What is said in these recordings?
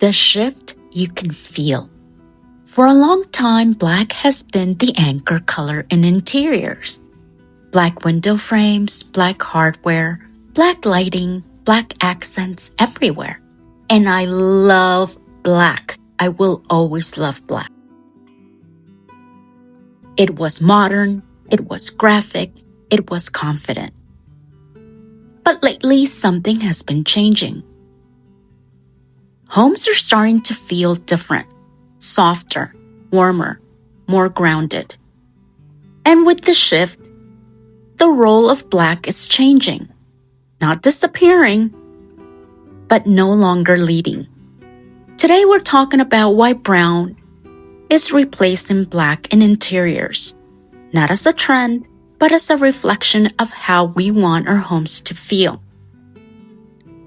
The shift you can feel. For a long time, black has been the anchor color in interiors. Black window frames, black hardware, black lighting, black accents everywhere. And I love black. I will always love black. It was modern, it was graphic, it was confident. But lately, something has been changing. Homes are starting to feel different, softer, warmer, more grounded. And with the shift, the role of black is changing, not disappearing, but no longer leading. Today we're talking about why brown is replacing black in interiors, not as a trend, but as a reflection of how we want our homes to feel.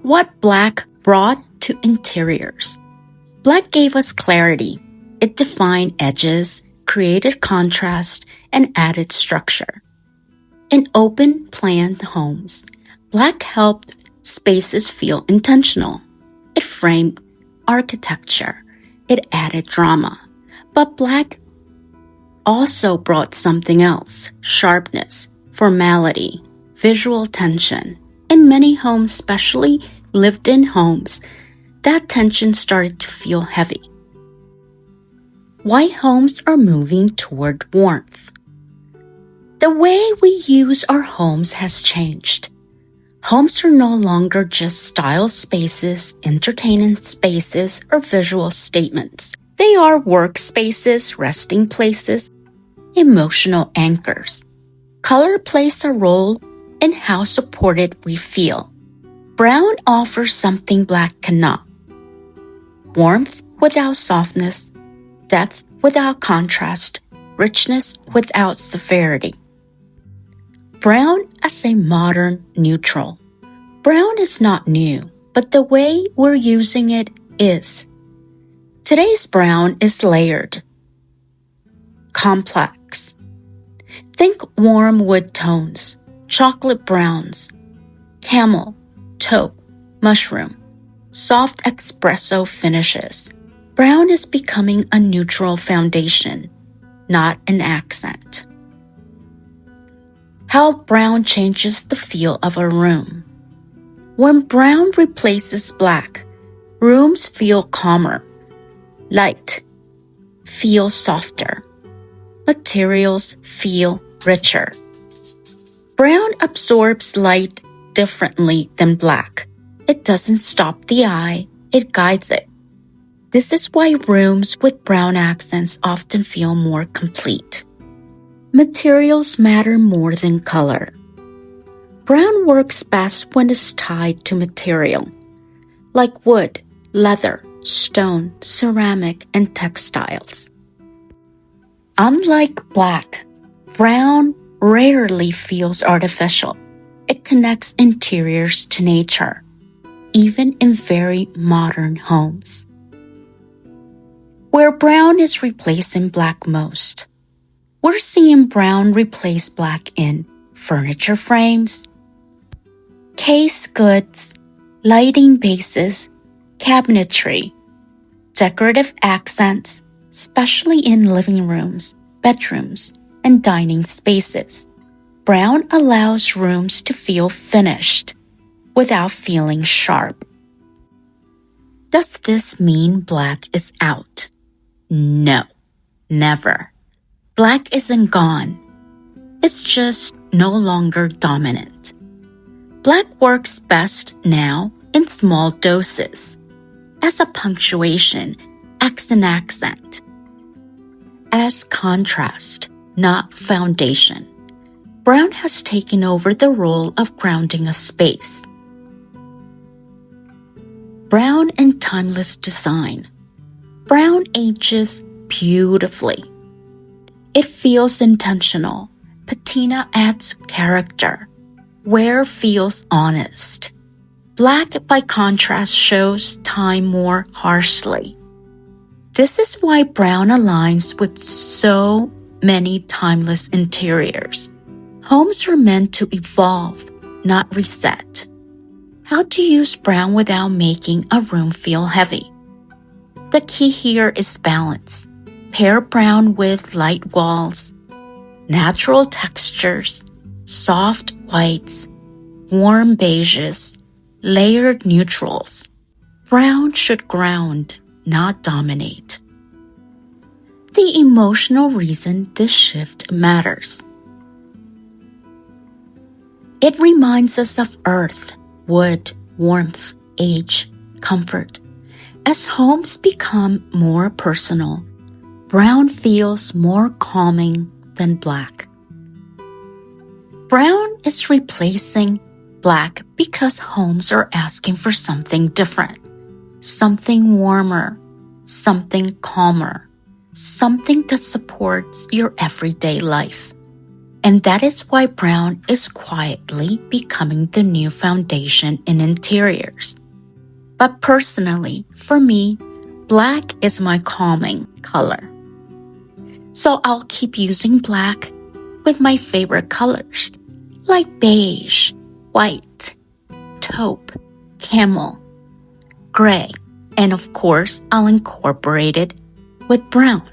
What black brought to interiors. Black gave us clarity. It defined edges, created contrast, and added structure. In open, planned homes, black helped spaces feel intentional. It framed architecture. It added drama. But black also brought something else: sharpness, formality, visual tension. In many homes, especially lived-in homes, that tension started to feel heavy. Why homes are moving toward warmth. The way we use our homes has changed. Homes are no longer just style spaces, entertainment spaces, or visual statements. They are workspaces, resting places, emotional anchors. Color plays a role in how supported we feel. Brown offers something black cannot. Warmth without softness, depth without contrast, richness without severity. Brown as a modern neutral. Brown is not new, but the way we're using it is. Today's brown is layered, complex. Think warm wood tones, chocolate browns, camel, taupe, mushroom, soft espresso finishes. Brown is becoming a neutral foundation, not an accent. How brown changes the feel of a room. When brown replaces black, rooms feel calmer. Light feels softer. Materials feel richer. Brown absorbs light differently than black. It doesn't stop the eye, it guides it. This is why rooms with brown accents often feel more complete. Materials matter more than color. Brown works best when it's tied to material, like wood, leather, stone, ceramic, and textiles. Unlike black, brown rarely feels artificial. It connects interiors to nature, even in very modern homes. Where brown is replacing black most, we're seeing brown replace black in furniture frames, case goods, lighting bases, cabinetry, decorative accents, especially in living rooms, bedrooms, and dining spaces. Brown allows rooms to feel finished without feeling sharp. Does this mean black is out? No, never. Black isn't gone. It's just no longer dominant. Black works best now in small doses, as a punctuation, as an accent, as contrast, not foundation. Brown has taken over the role of grounding a space. Brown and timeless design. Brown ages beautifully. It feels intentional. Patina adds character. Wear feels honest. Black, by contrast, shows time more harshly. This is why brown aligns with so many timeless interiors. Homes are meant to evolve, not reset. How to use brown without making a room feel heavy. The key here is balance. Pair brown with light walls, natural textures, soft whites, warm beiges, layered neutrals. Brown should ground, not dominate. The emotional reason this shift matters. It reminds us of earth, wood, warmth, age, comfort. As homes become more personal, brown feels more calming than black. Brown is replacing black because homes are asking for something different, something warmer, something calmer, something that supports your everyday life. And that is why brown is quietly becoming the new foundation in interiors. But personally, for me, black is my calming color. So I'll keep using black with my favorite colors, like beige, white, taupe, camel, gray, and of course, I'll incorporate it with brown.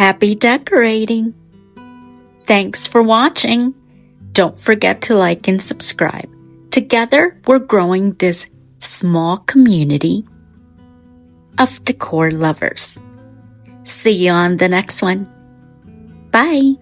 Happy decorating! Thanks for watching. Don't forget to like and subscribe. Together, we're growing this small community of decor lovers. See you on the next one. Bye!